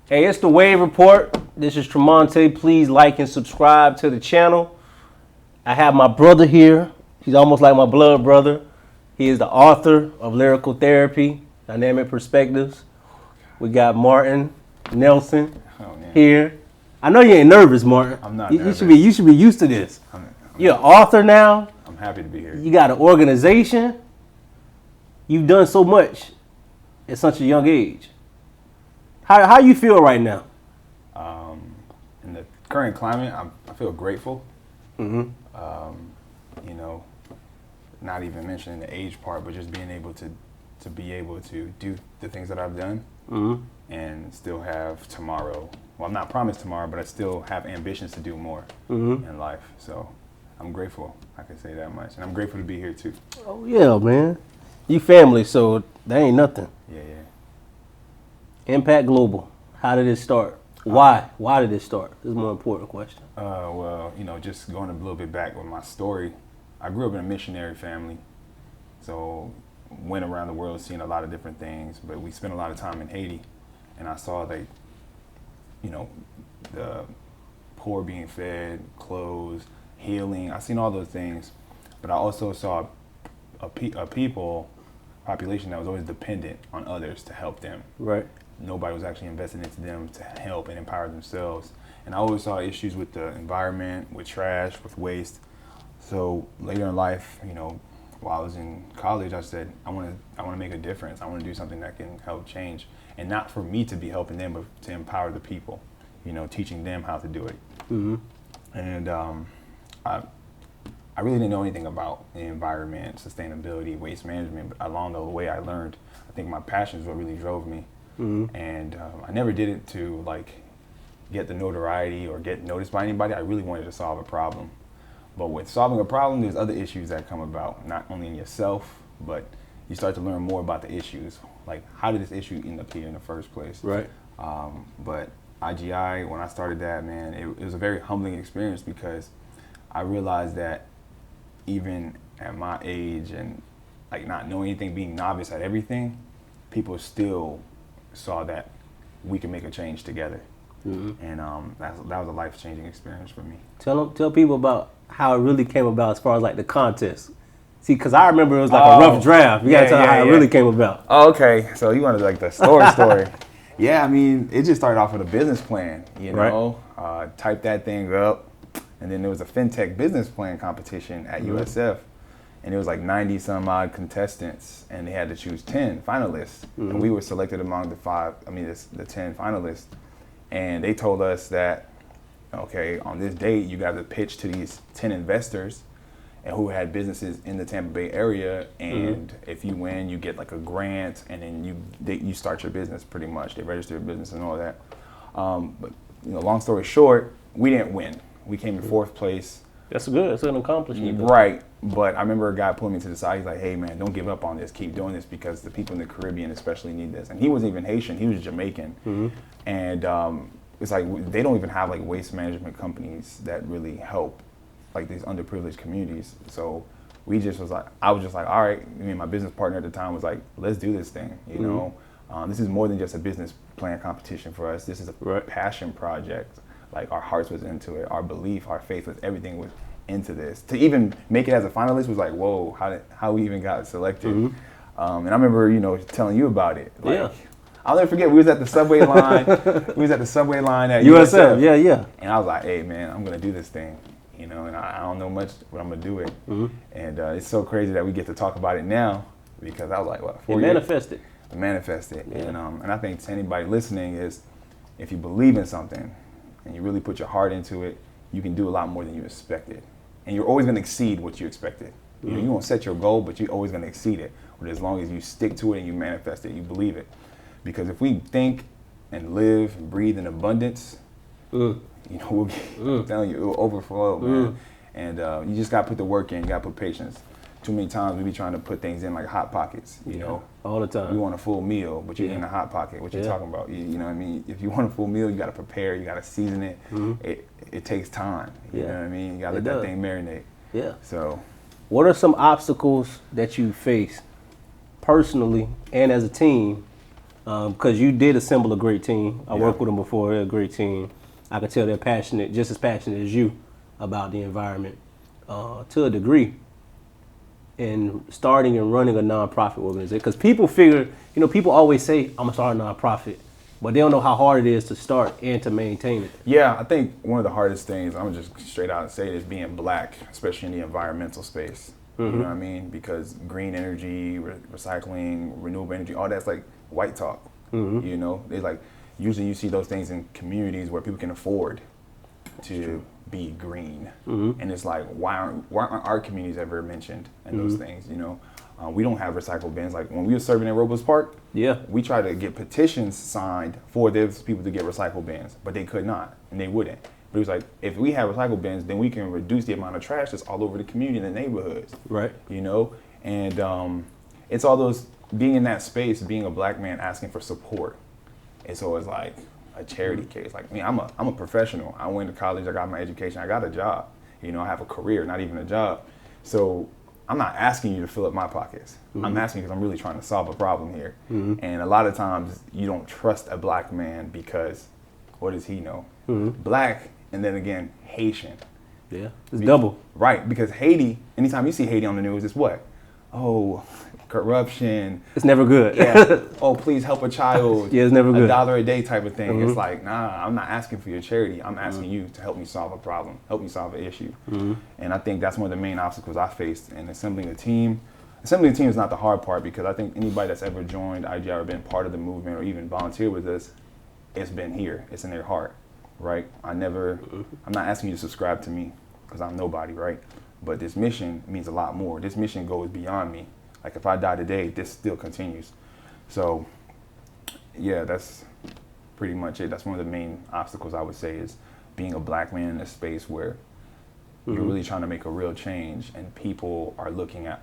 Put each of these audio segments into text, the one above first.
Hey, it's the Thewavereport. This is Tremonte. Please like and subscribe to the channel. I have my brother here. He's almost like my blood brother. He is the author of Lyrical Therapy, Dynamic Perspectives. We got Martin Nelson here. I know you ain't nervous, Martin. I'm not nervous. nervous. You should be used to this. You're an author now. I'm happy to be here. You got an organization. You've done so much at such a young age. How you feel right now? In the current climate, I feel grateful. Mm-hmm. You know, not even mentioning the age part, but just being able to be able to do the things that I've done and still have tomorrow. Well, I'm not promised tomorrow, but I still have ambitions to do more in life. So I'm grateful. I can say that much. And I'm grateful to be here too. Oh, yeah, man. You family, so that ain't nothing. Yeah. Impactglobal. How did it start? Why? Why did it start? This is a more important question. Well, just going a little bit back with my story, I grew up in a missionary family. So went around the world seeing a lot of different things, but we spent a lot of time in Haiti, and I saw the poor being fed, clothes, healing. I seen all those things, but I also saw a population that was always dependent on others to help them. Right. Nobody was actually investing into them to help and empower themselves. And I always saw issues with the environment, with trash, with waste. So later in life, while I was in college, I said, I want to make a difference. I want to do something that can help change. And not for me to be helping them, but to empower the people, teaching them how to do it. Mm-hmm. And I really didn't know anything about the environment, sustainability, waste management, but along the way I learned. I think my passion is what really drove me. Mm-hmm. And I never did it to get the notoriety or get noticed by anybody. I really wanted to solve a problem. But with solving a problem, there's other issues that come about, not only in yourself, but you start to learn more about the issues. Like, how did this issue end up here in the first place? Right. But IGI, when I started that, man, it was a very humbling experience because I realized that even at my age and not knowing anything, being novice at everything, people still saw that we can make a change together. Mm-hmm. And that was a life-changing experience for me. Tell people about how it really came about as far as the contest. See, because I remember it was a rough draft. You got to tell how it really came about. Oh, okay. So you wanted the story. Yeah, I mean, it just started off with a business plan, Right. Type that thing up. And then there was a FinTech business plan competition at USF. And it was 90 some odd contestants, and they had to choose 10 finalists. Mm-hmm. And we were selected among the 10 finalists. And they told us that, okay, on this date, you got to pitch to these 10 investors and who had businesses in the Tampa Bay area. And if you win, you get a grant, and then you start your business pretty much. They register your business and all that. But long story short, we didn't win. We came in fourth place. That's good. That's an accomplishment. Right. But I remember a guy pulling me to the side. He's like, hey, man, don't give up on this. Keep doing this because the people in the Caribbean especially need this. And he wasn't even Haitian. He was Jamaican. Mm-hmm. And it's they don't even have waste management companies that really help these underprivileged communities. So we just I was just all right. Me and my business partner at the time was let's do this thing. This is more than just a business plan competition for us. This is a passion project. Our hearts was into it. Our belief, our faith was everything was into this. To even make it as a finalist was whoa, how we even got selected. Mm-hmm. And I remember, telling you about it. I'll never forget, we was at the subway line. At USF. Yeah. And I was like, hey, man, I'm going to do this thing. And I don't know much, but I'm going to do it. Mm-hmm. And it's so crazy that we get to talk about it now because I was 4 years. Manifested. Manifested. Yeah. And I think to anybody listening is, if you believe in something and you really put your heart into it, you can do a lot more than you expected. And you're always going to exceed what you expected. Mm-hmm. You won't set your goal, but you're always going to exceed it. But as long as you stick to it and you manifest it, you believe it. Because if we think and live and breathe in abundance, we'll I'm telling you, it will overflow, man. And you just got to put the work in. You got to put patience. Too many times we be trying to put things in like Hot Pockets, you know. All the time. We want a full meal, but you're in a Hot Pocket. What you talking about? You know what I mean? If you want a full meal, you got to prepare. You got to season it. It takes time. You know what I mean? You got to let that thing marinate. Yeah. So, what are some obstacles that you face personally and as a team because you did assemble a great team. I worked with them before. They're a great team. I can tell they're passionate, just as passionate as you, about the environment to a degree. In starting and running a nonprofit organization, because people figure, people always say, "I'm gonna start a nonprofit," but they don't know how hard it is to start and to maintain it. Yeah, I think one of the hardest things, I'm gonna just straight out say, is being black, especially in the environmental space. You know what I mean? Because green energy, recycling, renewable energy, all that's like white talk. They like, usually you see those things in communities where people can afford to be green. And it's like, why aren't our communities ever mentioned in those things? We don't have recycle bins. Like when we were serving in Robles Park, we tried to get petitions signed for those people to get recycle bins, but they could not, and they wouldn't. But it was like, if we have recycle bins, then we can reduce the amount of trash that's all over the community and the neighborhoods. Right. And it's all those, being in that space, being a black man asking for support. And so it's like a charity case. Like me, I'm a professional. I went to college, I got my education, I got a job. I have a career, not even a job. So I'm not asking you to fill up my pockets. I'm asking because I'm really trying to solve a problem here. And a lot of times you don't trust a black man because what does he know? Black, and then again, Haitian. Yeah, it's double. Right, because Haiti, anytime you see Haiti on the news, it's what? Oh, corruption. It's never good. Yeah. Oh, please help a child. Yeah, it's never good. $1 a day type of thing. It's like, nah, I'm not asking for your charity. I'm asking you to help me solve a problem, help me solve an issue. And I think that's one of the main obstacles I faced in assembling a team. Assembling a team is not the hard part, because I think anybody that's ever joined IGI or been part of the movement or even volunteered with us, it's been here. It's in their heart, right? I'm not asking you to subscribe to me because I'm nobody, right? But this mission means a lot more. This mission goes beyond me. Like if I die today, this still continues. So yeah, that's pretty much it. That's one of the main obstacles I would say, is being a black man in a space where you're really trying to make a real change, and people are looking at,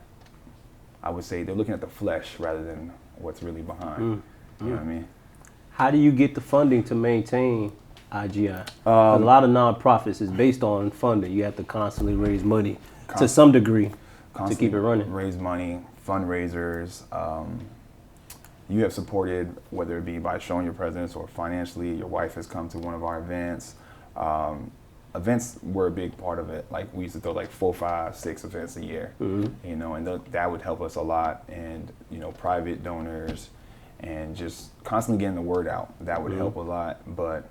I would say they're looking at the flesh rather than what's really behind. You know what I mean? How do you get the funding to maintain IGI? A lot of nonprofits is based on funding. You have to constantly raise money to some degree to keep it running. Raise money, fundraisers. You have supported, whether it be by showing your presence or financially. Your wife has come to one of our events. Events were a big part of it. Like we used to throw like 4, 5, 6 events a year, and that would help us a lot. And private donors, and just constantly getting the word out, that would help a lot. But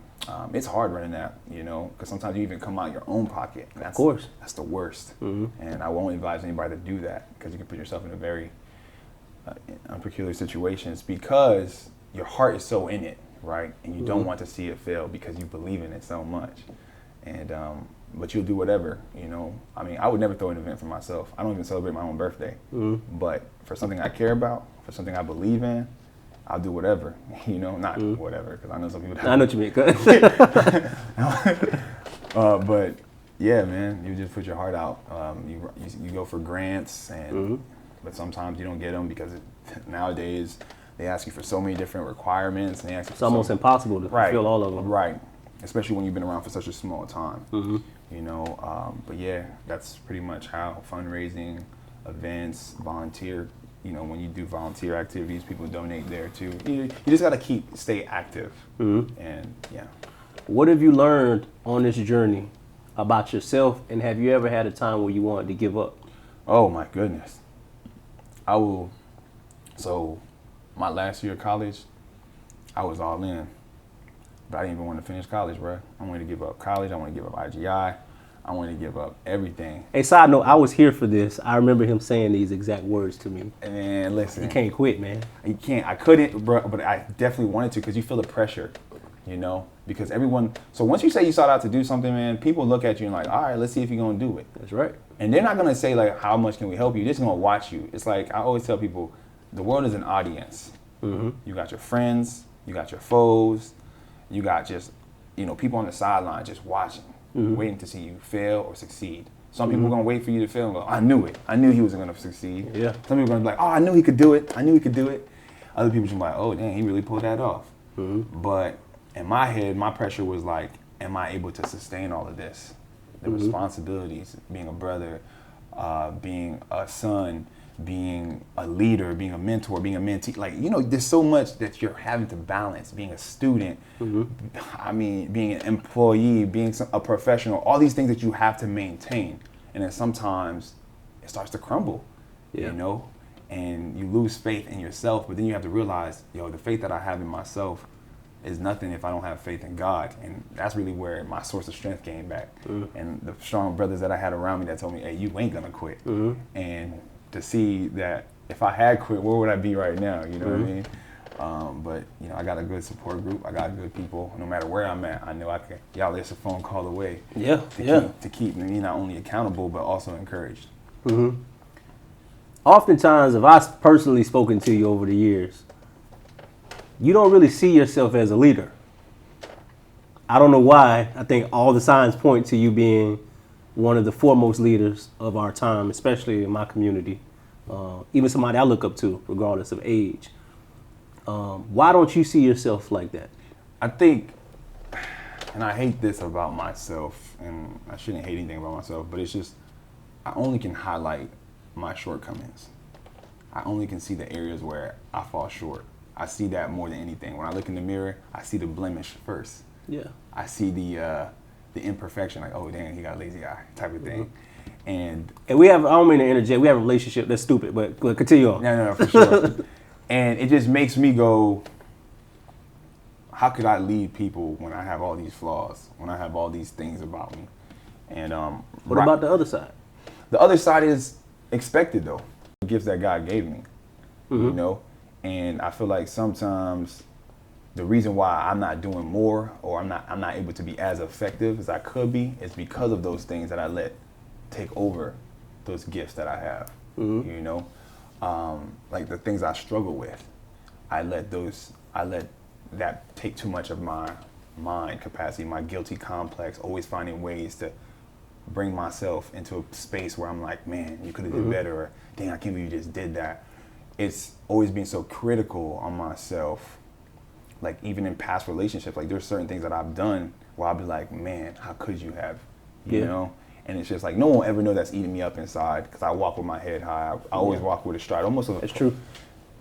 it's hard running that, because sometimes you even come out your own pocket. Of course. That's the worst. And I won't advise anybody to do that, because you can put yourself in a very unpeculiar situations, because your heart is so in it, right? And you don't want to see it fail because you believe in it so much. And but you'll do whatever, I mean, I would never throw an event for myself. I don't even celebrate my own birthday. But for something I care about, for something I believe in, I'll do whatever, not whatever, because I know some people. I know what you mean. But yeah, man, you just put your heart out. You go for grants, and but sometimes you don't get them because nowadays they ask you for so many different requirements, and they ask you. It's almost impossible to fulfill all of them. Right, especially when you've been around for such a small time. But yeah, that's pretty much how fundraising, events, volunteer. When you do volunteer activities, people donate there too. You just gotta stay active. And yeah. What have you learned on this journey about yourself, and have you ever had a time where you wanted to give up? Oh my goodness. So my last year of college, I was all in, but I didn't even want to finish college, bro. I wanted to give up college. I wanted to give up IGI. I wanted to give up everything. Hey, side note, I was here for this. I remember him saying these exact words to me. And listen. You can't quit, man. You can't. I couldn't, bro, but I definitely wanted to, because you feel the pressure, because so once you say you sought out to do something, man, people look at you and like, all right, let's see if you're going to do it. That's right. And they're not going to say like, how much can we help you? They're just going to watch you. It's like, I always tell people, the world is an audience. You got your friends, you got your foes, you got just, people on the sideline just watching. Waiting to see you fail or succeed. Some people are going to wait for you to fail and go, I knew it. I knew he wasn't going to succeed. Yeah. Some people are going to be like, oh, I knew he could do it. I knew he could do it. Other people just be like, oh, dang, he really pulled that off. But in my head, my pressure was like, am I able to sustain all of this? The responsibilities, being a brother, being a son, being a leader, being a mentor, being a mentee. Like, you know, there's so much that you're having to balance. Being a student, I mean, being an employee, being a professional, all these things that you have to maintain. And then sometimes it starts to crumble, you know, and you lose faith in yourself. But then you have to realize, yo, the faith that I have in myself is nothing if I don't have faith in God. And that's really where my source of strength came back. And the strong brothers that I had around me that told me, hey, you ain't gonna quit. And to see that if I had quit, where would I be right now? You know what I mean? But, you know, I got a good support group. I got good people. No matter where I'm at, I know I can, y'all, there's a phone call away. To keep me not only accountable, but also encouraged. Oftentimes, if I've personally spoken to you over the years, you don't really see yourself as a leader. I don't know why. I think all the signs point to you being one of the foremost leaders of our time, especially in my community. Even somebody I look up to, regardless of age. Why don't you see yourself like that? I think, and I hate this about myself, and I shouldn't hate anything about myself, but it's just, I only can highlight my shortcomings. I only can see the areas where I fall short. I see that more than anything. When I look in the mirror, I see the blemish first. I see the imperfection, like, oh, damn, he got a lazy eye type of thing. And we have, I don't mean to interject, we have a relationship that's stupid, but continue on. No, for sure. And it just makes me go, how could I lead people when I have all these flaws, when I have all these things about me? And what about the other side? The other side is expected, though. The gifts that God gave me, you know? And I feel like sometimes the reason why I'm not doing more, or I'm not able to be as effective as I could be, is because of those things that I let take over those gifts that I have. You know, like the things I struggle with, I let that take too much of my mind capacity, my guilty complex, always finding ways to bring myself into a space where I'm like, man, you could have did better, or dang, I can't believe you just did that. It's always being so critical on myself. Like, even in past relationships, like, there's certain things that I've done where I'll be like, man, how could you have, you know? And it's just like, no one will ever know that's eating me up inside, because I walk with my head high. I always walk with a stride, almost. That's true.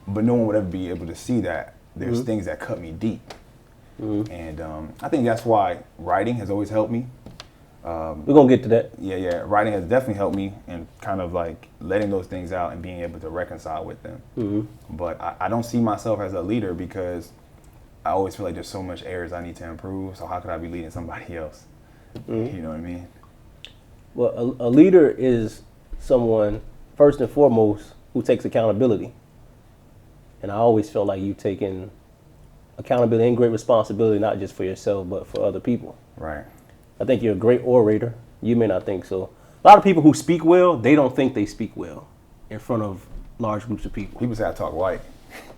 But no one would ever be able to see that there's things that cut me deep. And I think that's why writing has always helped me. We're going to get to that. Yeah. Writing has definitely helped me in kind of like letting those things out and being able to reconcile with them. But I don't see myself as a leader, because I always feel like there's so much areas I need to improve. So how could I be leading somebody else? You know what I mean? Well, a leader is someone, first and foremost, who takes accountability. And I always felt like you taking accountability and great responsibility, not just for yourself, but for other people. Right. I think you're a great orator. You may not think so. A lot of people who speak well, they don't think they speak well in front of large groups of people. People say I talk white.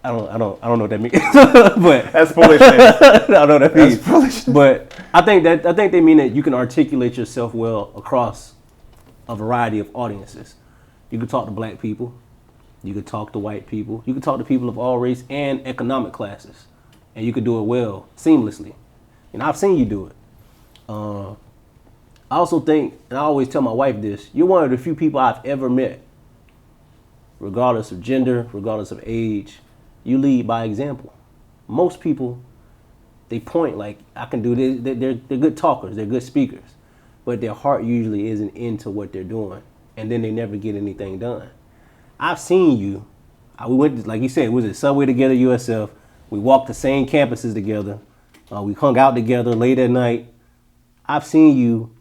I don't know what that means. But that's foolishness. I don't know what that means. That's foolishness. But I think they mean that you can articulate yourself well across a variety of audiences. You can talk to black people, you can talk to white people, you can talk to people of all race and economic classes, and you can do it well, seamlessly. And I've seen you do it. I also think, and I always tell my wife this, you're one of the few people I've ever met, regardless of gender, regardless of age, you lead by example. Most people, they point like, I can do this. They're good talkers, they're good speakers, but their heart usually isn't into what they're doing, and then they never get anything done. I've seen you. We went, like you said, we was at Subway together, USF. We walked the same campuses together. We hung out together late at night. I've seen you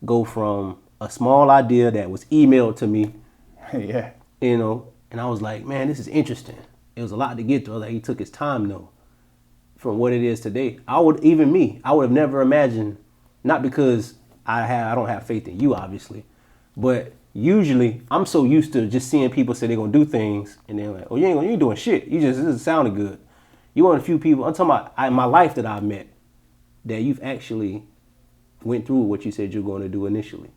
go from a small idea that was emailed to me, you know, and I was like, man, this is interesting. It was a lot to get through. Like, he took his time, though, from what it is today. I would have never imagined, not because I don't have faith in you, obviously, but usually I'm so used to just seeing people say they're gonna do things, and they're like, oh, you ain't doing shit. This is sounding good. You're one of the few people, I'm talking about in my life that I've met, that you've actually went through what you said you're going to do initially.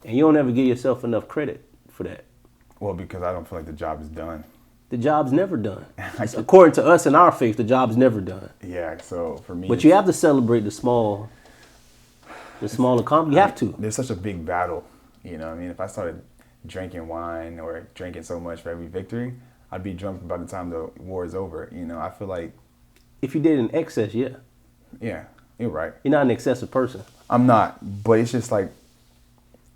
And you don't ever give yourself enough credit for that. Well, because I don't feel like the job is done. The job's never done. According to us in our faith, the job's never done. Yeah, so for me... But you have to celebrate the small accomplishments. You have to. There's such a big battle, you know what I mean? If I started drinking wine or drinking so much for every victory, I'd be drunk by the time the war is over. You know, I feel like, If you did in excess, yeah. yeah, you're right. You're not an excessive person. I'm not, but it's just like,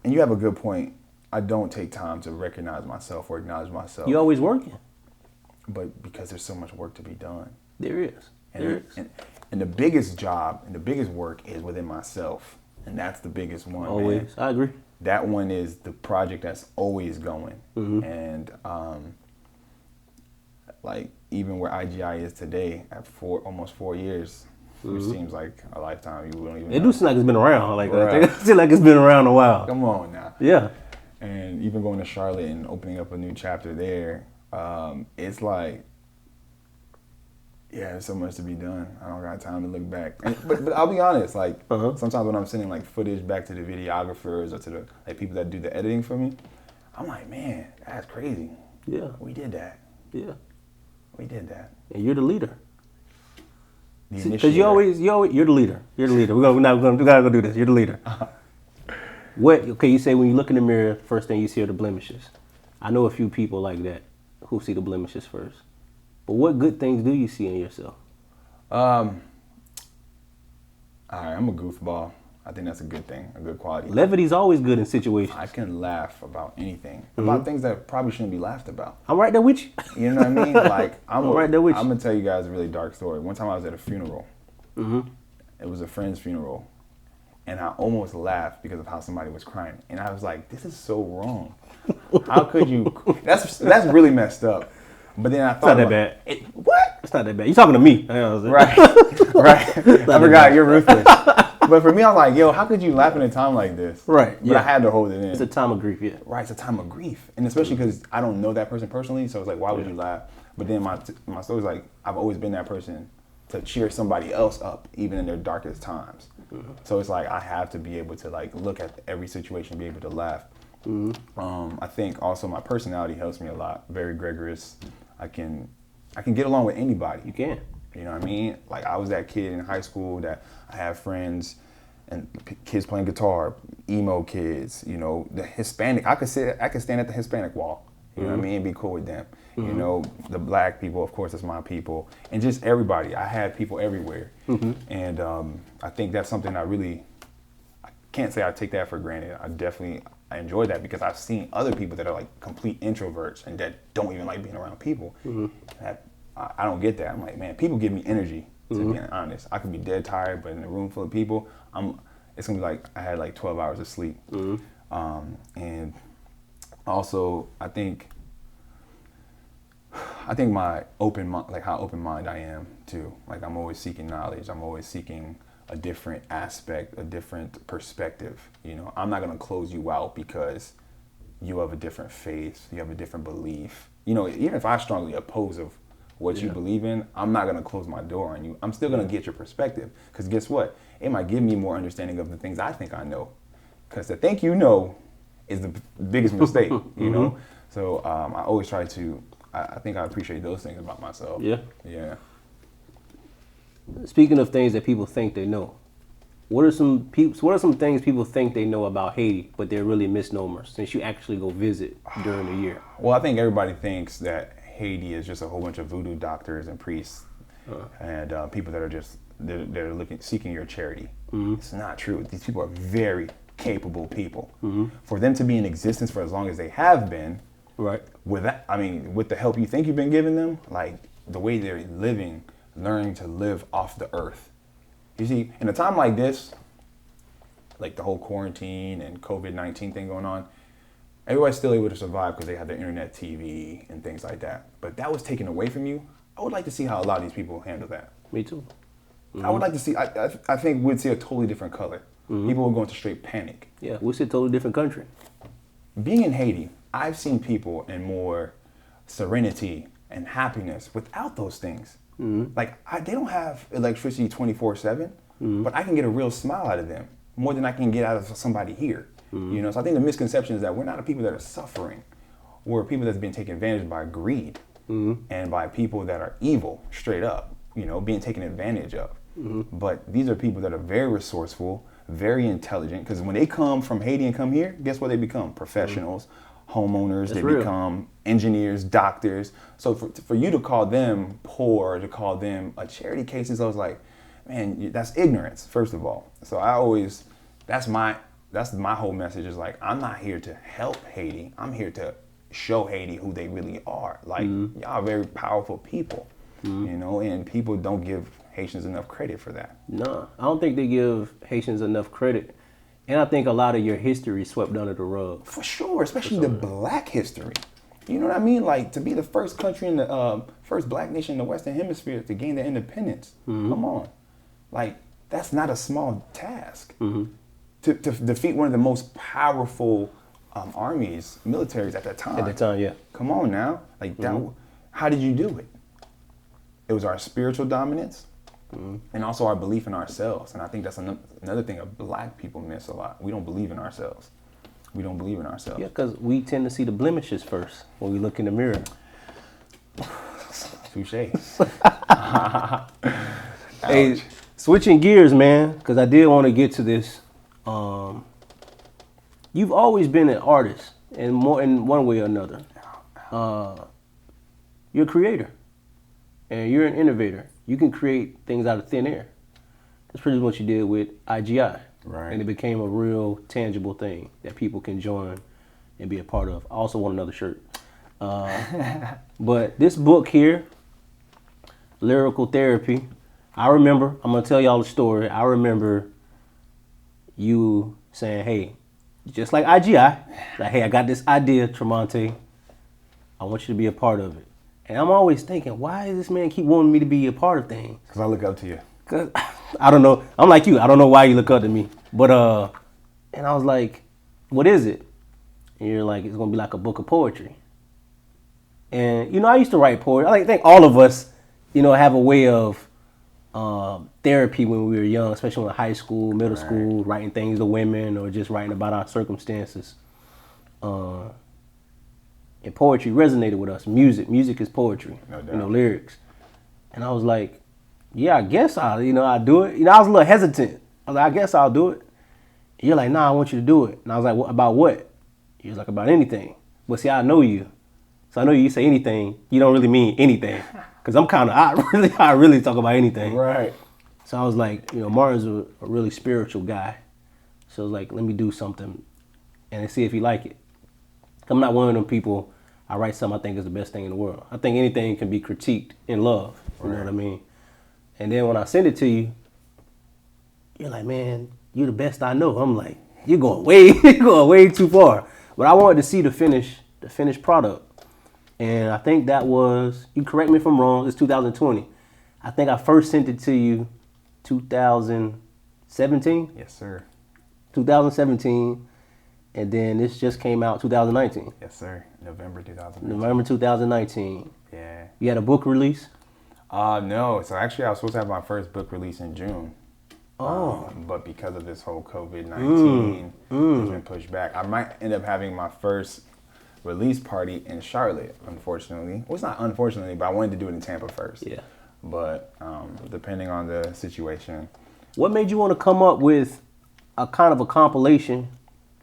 and you have a good point. I don't take time to recognize myself or acknowledge myself. You're always working. But because there's so much work to be done. There is. And the biggest job and the biggest work is within myself. And that's the biggest one. Always. Man. I agree. That one is the project that's always going. Mm-hmm. And like even where IGI is today at almost 4 years, which seems like a lifetime. You wouldn't even It know. do seem like it's been around. Like Right. it seems like it's been around a while. Come on now. Yeah. And even going to Charlotte and opening up a new chapter there, it's like, yeah, there's so much to be done. I don't got time to look back. But I'll be honest, like sometimes when I'm sending like footage back to the videographers or to the like people that do the editing for me, I'm like, man, that's crazy. Yeah. We did that. Yeah. We did that. And you're the leader. The Because you're the leader. You're the leader. We gotta go do this. You're the leader. You say when you look in the mirror, first thing you see are the blemishes. I know a few people like that who see the blemishes first. But what good things do you see in yourself? All right, I'm a goofball. I think that's a good thing, a good quality. Levity's always good in situations. I can laugh about anything, about things that probably shouldn't be laughed about. I'm right there with you. You know what I mean? Like I'm right there with you. I'm gonna tell you guys a really dark story. One time I was at a funeral. It was a friend's funeral, and I almost laughed because of how somebody was crying. And I was like, "This is so wrong. How could you?" That's really messed up. But then I thought, It's not that bad. What? It's not that bad. You're talking to me. Right, right. I forgot you're ruthless. But for me, I was like, "Yo, how could you laugh in a time like this?" Right. But I had to hold it in. It's a time of grief, yeah. Right, it's a time of grief, and especially because I don't know that person personally, so it's like, why would you laugh? But then my story's like, I've always been that person to cheer somebody else up, even in their darkest times. So it's like I have to be able to like look at every situation, be able to laugh. I think also my personality helps me a lot. Very gregarious. I can get along with anybody. You can. You know what I mean? Like I was that kid in high school that I have friends and kids playing guitar, emo kids, you know, the Hispanic. I could stand at the Hispanic wall, you know what I mean, and be cool with them. You know, the black people, of course, that's my people, and just everybody. I had people everywhere, and I think that's something I can't say I take that for granted. I enjoy that because I've seen other people that are like complete introverts and that don't even like being around people. I don't get that. I'm like, man, people give me energy. To be honest, I could be dead tired, but in a room full of people, it's gonna be like I had like 12 hours of sleep. And also, I think my how open mind I am too. Like I'm always seeking knowledge. I'm always seeking a different aspect, a different perspective. You know, I'm not gonna close you out because you have a different faith, you have a different belief. You know, even if I strongly oppose of what you believe in, I'm not gonna close my door on you. I'm still gonna get your perspective, because guess what? It might give me more understanding of the things I think I know. Because to think you know is the biggest mistake, you know? So I always try to, I think I appreciate those things about myself. Yeah. Yeah. Speaking of things that people think they know, what are some things people think they know about Haiti, but they're really misnomers since you actually go visit during the year? Well, I think everybody thinks that Haiti is just a whole bunch of voodoo doctors and priests and people that are just they're seeking your charity. It's not true. These people are very capable people. For them to be in existence for as long as they have been, Right. with the help you think you've been giving them, like the way they're living, learning to live off the earth. You see, in a time like this, like the whole quarantine and COVID-19 thing going on, everybody's still able to survive because they have their internet, TV, and things like that. But that was taken away from you. I would like to see how a lot of these people handle that. Me too. I would like to see, I think we'd see a totally different color. People would go into straight panic. Yeah, we're a totally different country. Being in Haiti, I've seen people in more serenity and happiness without those things. Like, they don't have electricity 24/7, but I can get a real smile out of them more than I can get out of somebody here. You know, so I think the misconception is that we're not a people that are suffering. We're people that's being taken advantage of by greed and by people that are evil, straight up, you know, being taken advantage of. But these are people that are very resourceful, very intelligent, because when they come from Haiti and come here, guess what they become? Professionals, homeowners, they real. become engineers, doctors. So for you to call them poor, to call them a charity cases, I was like, man, that's ignorance, first of all. So that's my whole message is like, I'm not here to help Haiti. I'm here to show Haiti who they really are. Like, y'all are very powerful people, and people don't give Haitians enough credit for that. No, I don't think they give Haitians enough credit. And I think a lot of your history is swept under the rug. For sure, especially the black history. You know what I mean? Like, to be the first country in the first black nation in the Western Hemisphere to gain their independence. Come on. Like, that's not a small task. To defeat one of the most powerful armies, militaries at that time. At the time, yeah. Come on now. Like, that, how did you do it? It was our spiritual dominance and also our belief in ourselves. And I think that's another thing that black people miss a lot. We don't believe in ourselves. We don't believe in ourselves. Yeah, because we tend to see the blemishes first when we look in the mirror. Touche. Hey, switching gears, man, because I did want to get to this. You've always been an artist in one way or another. You're a creator and you're an innovator. You can create things out of thin air. That's pretty much what you did with IGI. Right. And it became a real tangible thing that people can join and be a part of. I also want another shirt. But this book here, Lyrical Therapy, I remember, I'm going to tell y'all a story. I remember you saying, hey, just like IGI, like, hey, I got this idea, Tremonte. I want you to be a part of it. And I'm always thinking, why does this man keep wanting me to be a part of things? Because I look up to you. Cause I don't know. I'm like you. I don't know why you look up to me. But and I was like, what is it? And you're like, it's gonna be like a book of poetry. And I used to write poetry. I think all of us, have a way of therapy when we were young, especially in high school, middle school, writing things to women or just writing about our circumstances. And poetry resonated with us. Music is poetry. No doubt. Lyrics. And I was like, yeah, I guess I'll do it. I was a little hesitant. I was like, I guess I'll do it. And you're like, nah, I want you to do it. And I was like, about what? He was like, about anything. But see, I know you. So I know you say anything, you don't really mean anything. Because I really talk about anything. Right. So I was like, Martin's a really spiritual guy. So I was like, let me do something and see if he like it. I'm not one of them people, I write something I think is the best thing in the world. I think anything can be critiqued in love. You know what I mean? And then when I send it to you, you're like, man, you're the best I know. I'm like, you're going way too far. But I wanted to see the finished product. And I think that was, you correct me if I'm wrong, it's 2020. I think I first sent it to you 2017? Yes, sir. 2017. And then this just came out 2019. Yes, sir. November 2019. November 2019. Yeah. You had a book release? No. So actually, I was supposed to have my first book release in June. Oh. But because of this whole COVID-19, it's been pushed back. I might end up having my first release party in Charlotte, unfortunately. Well, it's not unfortunately, but I wanted to do it in Tampa first. Yeah. But depending on the situation. What made you want to come up with a kind of a compilation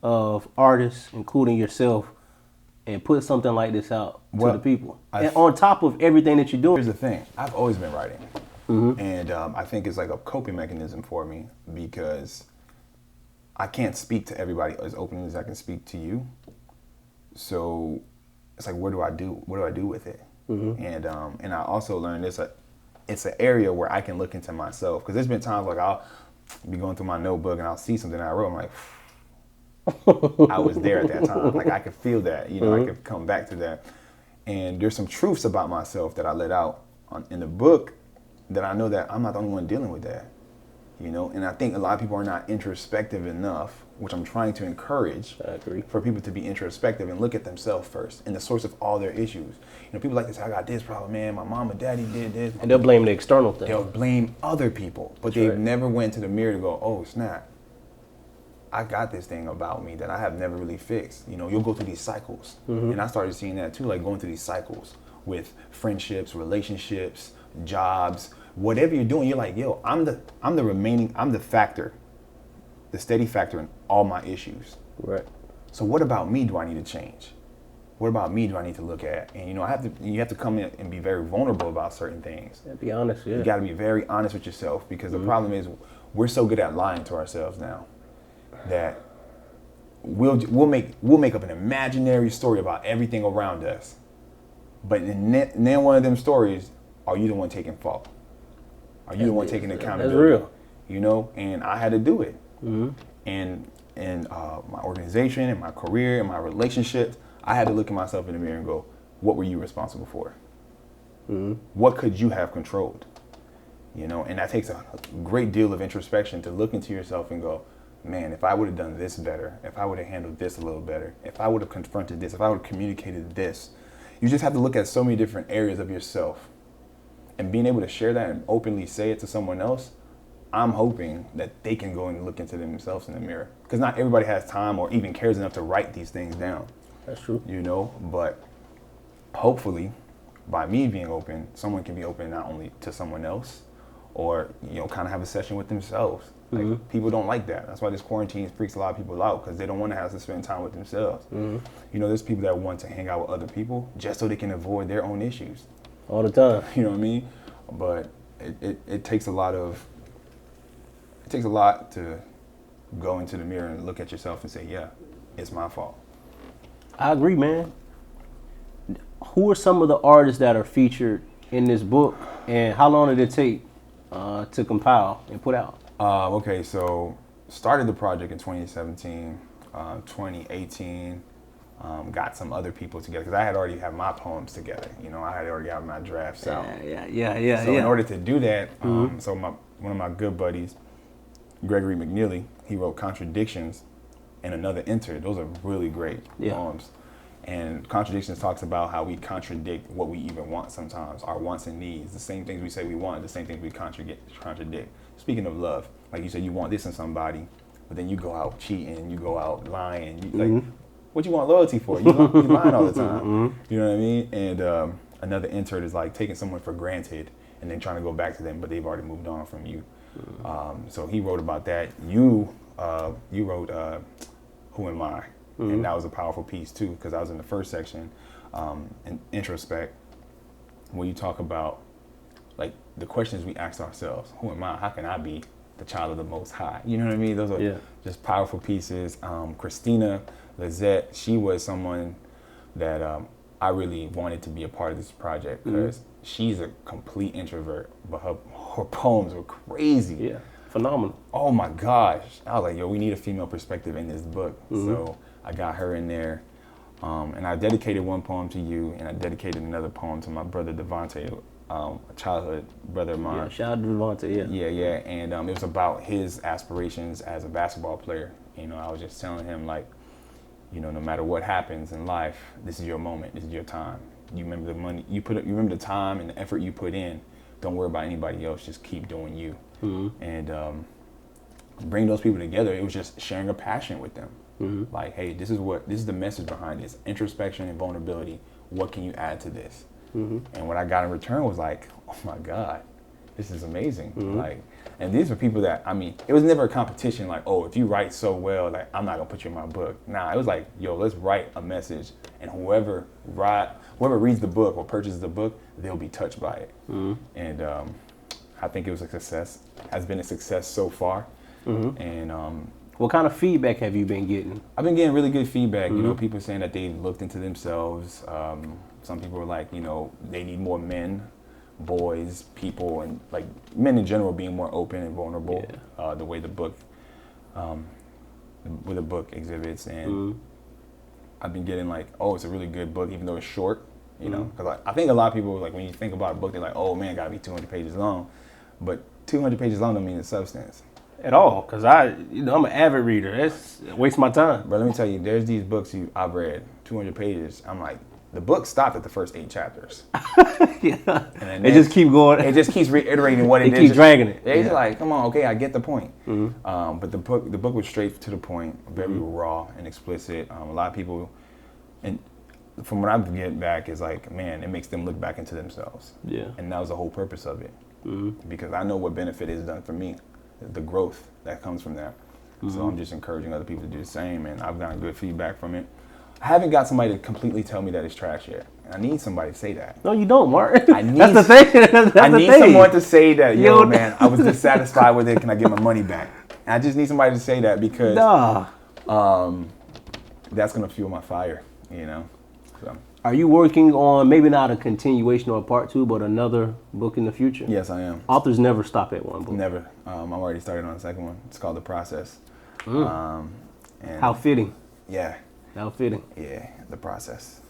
of artists, including yourself, and put something like this out to the people? And on top of everything that you're doing. Here's the thing. I've always been writing. And I think it's like a coping mechanism for me because I can't speak to everybody as openly as I can speak to you. So it's like, what do I do? What do I do with it? And I also learned this. It's an area where I can look into myself because there's been times like I'll be going through my notebook and I'll see something I wrote. I'm like, I was there at that time. Like I could feel that, I could come back to that. And there's some truths about myself that I let out in the book that I know that I'm not the only one dealing with that, And I think a lot of people are not introspective enough, which I'm trying to encourage. I agree. For people to be introspective and look at themselves first and the source of all their issues. People like to say, I got this problem, man. My mom and daddy did this. And they'll blame the external thing. They'll blame other people, but they've never went to the mirror to go, oh, snap. I got this thing about me that I have never really fixed. You'll go through these cycles. And I started seeing that too, like going through these cycles with friendships, relationships, jobs, whatever you're doing, you're like, yo, I'm the factor, the steady factor in all my issues. Right. So what about me do I need to change? what about me do I need to look at? And you have to come in and be very vulnerable about certain things. Yeah, be honest, yeah. You got to be very honest with yourself, because the problem is we're so good at lying to ourselves now that we'll make up an imaginary story about everything around us. But in then one of them stories, are you the one taking fault? Are you the one taking accountability? That's real. And I had to do it. And my organization and my career and my relationships, I had to look at myself in the mirror and go, what were you responsible for? What could you have controlled? And that takes a great deal of introspection to look into yourself and go, man, if I would have done this better, if I would have handled this a little better, if I would have confronted this, if I would have communicated this. You just have to look at so many different areas of yourself, and being able to share that and openly say it to someone else. I'm hoping that they can go and look into themselves in the mirror, because not everybody has time or even cares enough to write these things down. That's true. But hopefully by me being open, someone can be open not only to someone else, or, kind of have a session with themselves. Like, people don't like that. That's why this quarantine freaks a lot of people out, because they don't want to have to spend time with themselves. There's people that want to hang out with other people just so they can avoid their own issues. All the time. You know what I mean? But it takes a lot to go into the mirror and look at yourself and say, yeah, it's my fault. I agree, man. Who are some of the artists that are featured in this book, and how long did it take to compile and put out? Okay, so started the project in 2017, 2018, got some other people together, because I had already had my poems together. I had already had my drafts out. Yeah. So in order to do that, so one of my good buddies, Gregory McNeely, he wrote Contradictions and Another Enter. Those are really great poems. And Contradictions talks about how we contradict what we even want sometimes, our wants and needs. The same things we say we want, the same things we contradict. Speaking of love, like you said, you want this in somebody, but then you go out cheating, you go out lying. Like, what you want loyalty for? You lying all the time. You know what I mean? And Another Enter is like taking someone for granted and then trying to go back to them, but they've already moved on from you. So he wrote about that. You wrote Who Am I? And that was a powerful piece too, because I was in the first section, in introspect, where you talk about like the questions we ask ourselves. Who am I? How can I be the child of the Most High? You know what I mean? Those are just powerful pieces. Christina Lizette, she was someone that I really wanted to be a part of this project, because she's a complete introvert, but her poems were crazy. Yeah, phenomenal. Oh my gosh. I was like, yo, we need a female perspective in this book. So I got her in there. And I dedicated one poem to you, and I dedicated another poem to my brother Devontae, a childhood brother of mine. Yeah, shout out to Devontae, Yeah. And it was about his aspirations as a basketball player. I was just telling him, like, no matter what happens in life, this is your moment, this is your time. You remember the money you remember the time and the effort you put in. Don't worry about anybody else, just keep doing you. And bring those people together. It was just sharing a passion with them. Like, hey, this is the message behind this: introspection and vulnerability. What can you add to this? And what I got in return was like, oh my God, this is amazing. Like, and these were people that, it was never a competition. Like, oh, if you write so well, like, I'm not gonna put you in my book. Nah, it was like, yo, let's write a message, and whoever reads the book or purchases the book, they'll be touched by it. And I think it was a success. Has been a success so far. And what kind of feedback have you been getting? I've been getting really good feedback. People saying that they looked into themselves. Some people were like, they need more men, boys, people, and like men in general being more open and vulnerable. The way the book exhibits, and I've been getting like, oh, it's a really good book, even though it's short. Because I think a lot of people, like, when you think about a book, they're like, oh man, it gotta be 200 pages long, but 200 pages long don't mean the substance at all, because I'm an avid reader. That's waste my time. But let me tell you, there's these books I've read, 200 pages. I'm like, the book stopped at the first 8 chapters. And it just keep going. It just keeps reiterating what it is. Keep dragging it. It's like, come on, okay, I get the point. But the book was straight to the point, very raw and explicit. A lot of people, and from what I'm getting back, is like, man, it makes them look back into themselves. And that was the whole purpose of it. Because I know what benefit it's done for me, the growth that comes from that. So I'm just encouraging other people to do the same, and I've gotten good feedback from it. I haven't got somebody to completely tell me that it's trash yet. I need somebody to say that. No, you don't, Mark. I need, that's the thing. That's I the need thing. someone to say that, yo, man, I was dissatisfied with it. Can I get my money back? And I just need somebody to say that because that's going to fuel my fire, you know? So. Are you working on maybe not a continuation or a part 2, but another book in the future? Yes, I am. Authors never stop at one book. Never. I'm already started on the second one. It's called The Process. And how fitting. Yeah. How fitting. Yeah, The Process.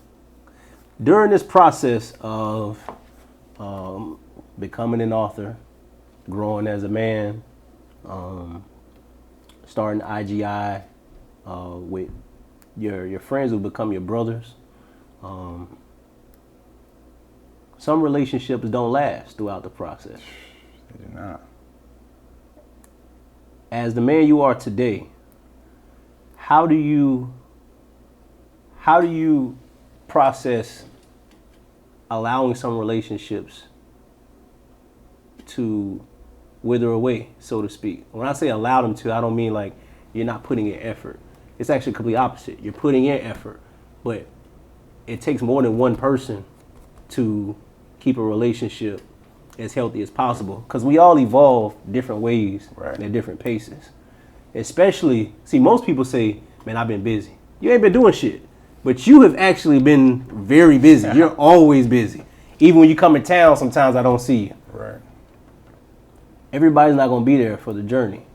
During this process of becoming an author, growing as a man, starting IGI with your friends who become your brothers, some relationships don't last throughout the process. They do not. As the man you are today, how do you process allowing some relationships to wither away, so to speak? When I say allow them to, I don't mean like you're not putting in effort. It's actually completely opposite. You're putting in effort, but it takes more than one person to keep a relationship as healthy as possible, because we all evolve different ways and at different paces. Especially, see, most people say, man, I've been busy. You ain't been doing shit. But you have actually been very busy. You're always busy. Even when you come in town, sometimes I don't see you. Right. Everybody's not going to be there for the journey.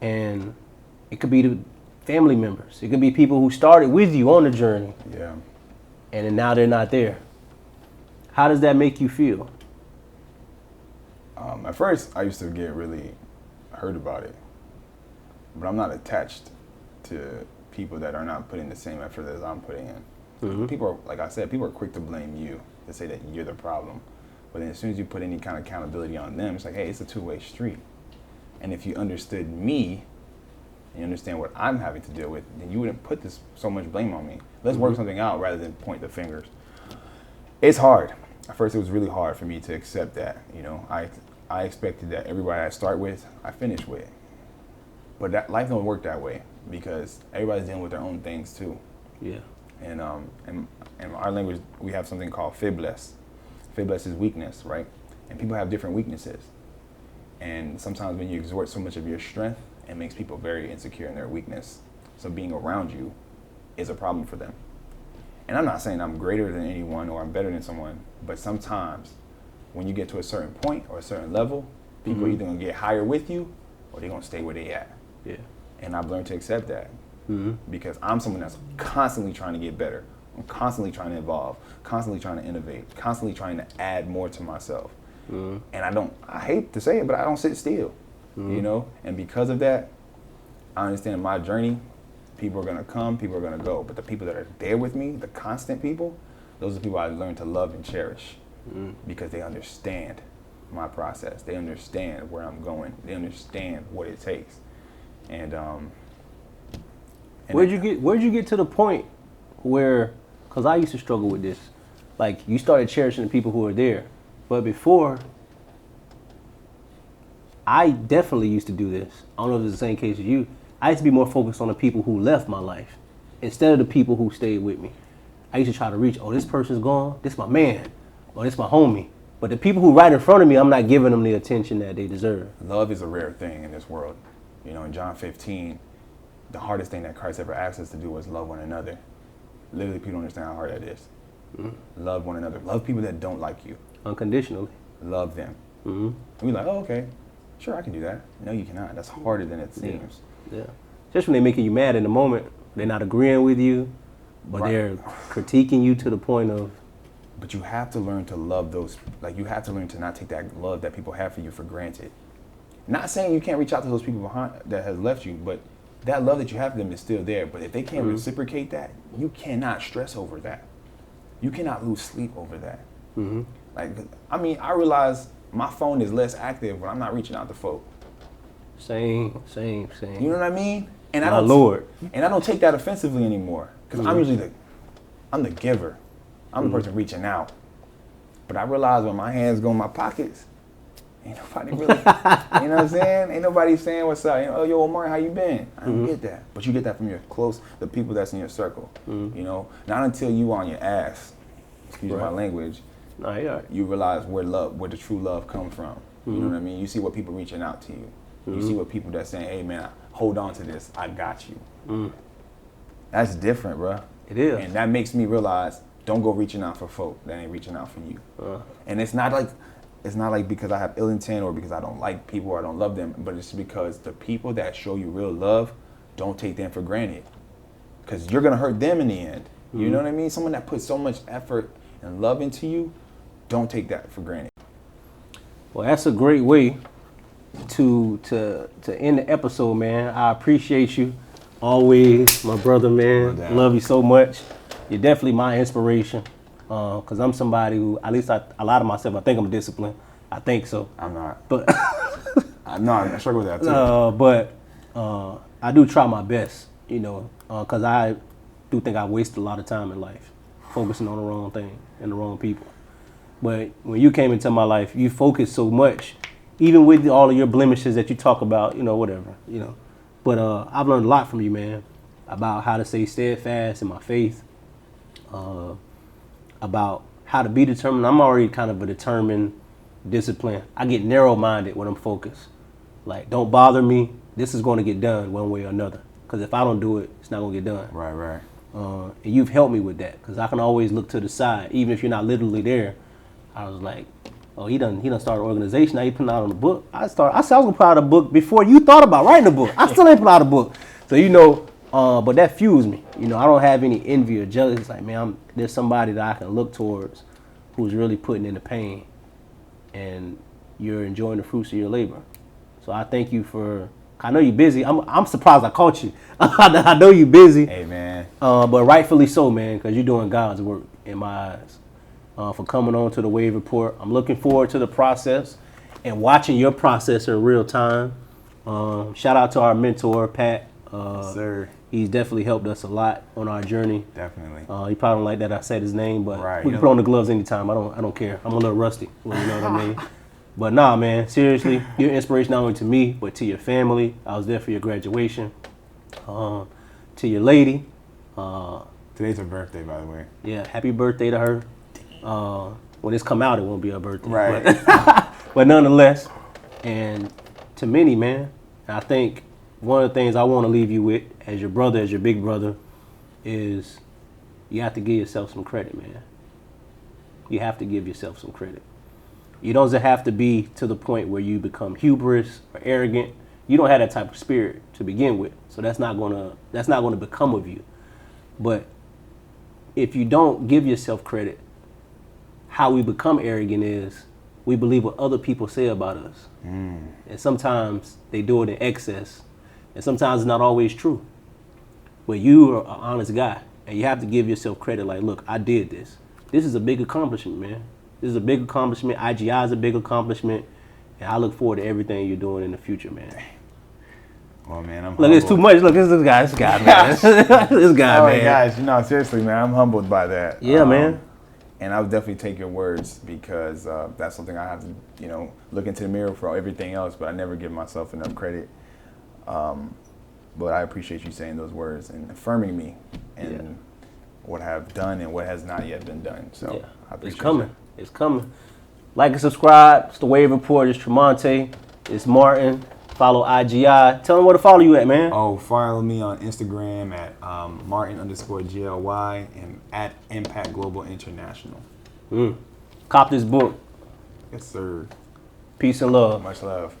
And it could be the family members. It could be people who started with you on the journey. Yeah. And then now they're not there. How does that make you feel? At first, I used to get really hurt about it. But I'm not attached to people that are not putting the same effort as I'm putting in. Mm-hmm. People are, like I said, people are quick to blame you, to say that you're the problem. But then as soon as you put any kind of accountability on them, it's like, hey, it's a two-way street. And if you understood me, and you understand what I'm having to deal with, then you wouldn't put this so much blame on me. Let's work something out rather than point the fingers. It's hard. At first, it was really hard for me to accept that. You know, I expected that everybody I start with, I finish with. But that life don't work that way, because everybody's dealing with their own things too. Yeah. And in our language, we have something called faiblesse. Faiblesse is weakness, right? And people have different weaknesses. And sometimes when you exert so much of your strength, it makes people very insecure in their weakness. So being around you is a problem for them. And I'm not saying I'm greater than anyone or I'm better than someone, but sometimes when you get to a certain point or a certain level, people are either gonna get higher with you or they're gonna stay where they at. Yeah. And I've learned to accept that because I'm someone that's constantly trying to get better. I'm constantly trying to evolve, constantly trying to innovate, constantly trying to add more to myself. And I hate to say it, but I don't sit still, you know? And because of that, I understand my journey, people are gonna come, people are gonna go. But the people that are there with me, the constant people, those are the people I learned to love and cherish because they understand my process. They understand where I'm going. They understand what it takes. And where'd you get to the point where, because I used to struggle with this, like you started cherishing the people who were there, but before, I definitely used to do this. I don't know if it's the same case as you. I used to be more focused on the people who left my life instead of the people who stayed with me. I used to try to reach, oh, this person's gone, this my man, or this my homie. But the people who right in front of me, I'm not giving them the attention that they deserve. Love is a rare thing in this world. You know, in John 15, the hardest thing that Christ ever asked us to do was love one another. Literally, people don't understand how hard that is. Love one another. Love people that don't like you. Unconditionally. Love them. And we're like, oh, okay, sure, I can do that. No, you cannot. That's harder than it seems. Yeah. Especially when they're making you mad in the moment. They're not agreeing with you, but they're critiquing you to the point of. But you have to learn to love those, like you have to learn to not take that love that people have for you for granted. Not saying you can't reach out to those people behind that has left you, but that love that you have for them is still there. But if they can't reciprocate that, you cannot stress over that. You cannot lose sleep over that. Like, I mean, I realize my phone is less active when I'm not reaching out to folk. Same. You know what I mean? And My Lord. And I don't take that offensively anymore, because I'm usually I'm the giver. I'm the person reaching out. But I realize when my hands go in my pockets, Ain't nobody really, you know what I'm saying? Ain't nobody saying what's up. You know, oh, yo, Omar, how you been? I don't get that. But you get that from your the people that's in your circle. You know, not until you on your ass, excuse my language, you realize where the true love comes from. You know what I mean? You see what people reaching out to you. You see what people that's saying, hey man, hold on to this, I got you. That's different, bro. It is. And that makes me realize, don't go reaching out for folk that ain't reaching out for you. And it's not like because I have ill intent or because I don't like people or I don't love them, but it's because the people that show you real love, don't take them for granted. Because you're gonna hurt them in the end. You know what I mean? Someone that puts so much effort and love into you, don't take that for granted. Well, that's a great way to end the episode, man. I appreciate you always, my brother, man. Love you so much. You're definitely my inspiration. Because I'm somebody who, at least a lot of myself, I think I'm disciplined. I think so. I'm not. But I struggle with that too. But I do try my best, you know, because I do think I wasted a lot of time in life focusing on the wrong thing and the wrong people. But when you came into my life, you focused so much, even with all of your blemishes that you talk about, you know, whatever, you know. But I've learned a lot from you, man, about how to stay steadfast in my faith, about how to be determined. I'm already kind of a determined, disciplined. I get narrow-minded when I'm focused. Like, don't bother me. This is going to get done one way or another. Because if I don't do it, it's not going to get done. Right. And you've helped me with that. Because I can always look to the side, even if you're not literally there. I was like, oh, he done started an organization. Now he putting out on the book. I said I was gonna put out a book before you thought about writing a book. I still ain't put out a book. So you know, but that fuels me. You know, I don't have any envy or jealousy. It's like, man, there's somebody that I can look towards who's really putting in the pain, and you're enjoying the fruits of your labor. So I thank you for. I know you're busy. I'm surprised I caught you. I know you're busy. Hey man. But rightfully so, man, because you're doing God's work in my eyes. For coming on to the Thewavereport. I'm looking forward to the process and watching your process in real time. Shout out to our mentor, Pat. Sir. He's definitely helped us a lot on our journey. Definitely. He probably don't like that I said his name, but right. We can put on the gloves anytime. I don't care. I'm a little rusty. Well, you know what I mean? But nah, man, seriously, you're inspiration not only to me, but to your family. I was there for your graduation. To your lady. Today's her birthday, by the way. Yeah, happy birthday to her. When this come out, it won't be her birthday. Right. But nonetheless, and to many, man, I think one of the things I want to leave you with, as your brother, as your big brother, is you have to give yourself some credit, man. You have to give yourself some credit. You don't have to be to the point where you become hubris or arrogant. You don't have that type of spirit to begin with, so that's not gonna become of you. But if you don't give yourself credit, how we become arrogant is we believe what other people say about us. And sometimes they do it in excess. And sometimes it's not always true. But you are an honest guy. And you have to give yourself credit like, look, I did this. This is a big accomplishment, man. This is a big accomplishment. IGI is a big accomplishment. And I look forward to everything you're doing in the future, man. Well, man, I'm Look, humbled. it's too much. Look, this guy, man. This guy, man. Guys, no, seriously, man, I'm humbled by that. Yeah, man. And I would definitely take your words because that's something I have to, you know, look into the mirror for everything else, but I never give myself enough credit. But I appreciate you saying those words and affirming me and what I have done and what has not yet been done. So I appreciate it's coming. It's coming. Like and subscribe. It's the Thewavereport. It's Tremonte. It's Martin. Follow IGI. Tell them where to follow you at, man. Oh, follow me on Instagram at Martin_GLY and at Impactglobal International. Cop this book. Yes, sir. Peace and love. Much love.